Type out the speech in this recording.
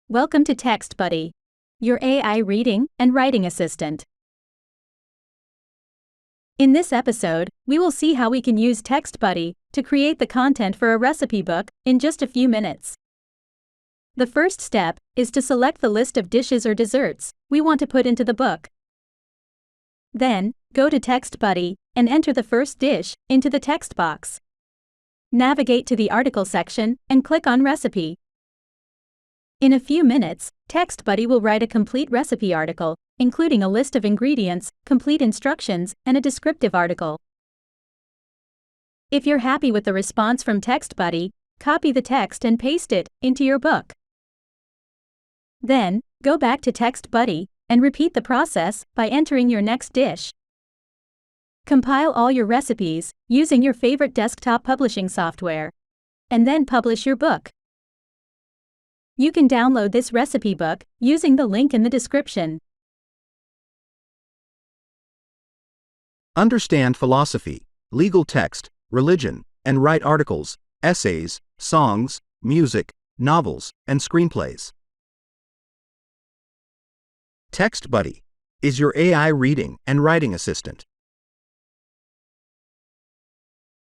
Welcome to TextBuddy, your AI reading and writing assistant. In this episode, we will see how we can use TextBuddy to create the content for a recipe book in just a few minutes. The first step is to select the list of dishes or desserts we want to put into the book. Then, go to TextBuddy and enter the first dish into the text box. Navigate to the article section and click on Recipe. In a few minutes, TextBuddy will write a complete recipe article, including a list of ingredients, complete instructions, and a descriptive article. If you're happy with the response from TextBuddy, copy the text and paste it into your book. Then, go back to TextBuddy and repeat the process by entering your next dish. Compile all your recipes using your favorite desktop publishing software, and then publish your book. You can download this recipe book using the link in the description. Understand philosophy, legal text, religion, and write articles, essays, songs, music, novels, and screenplays. TextBuddy is your AI reading and writing assistant.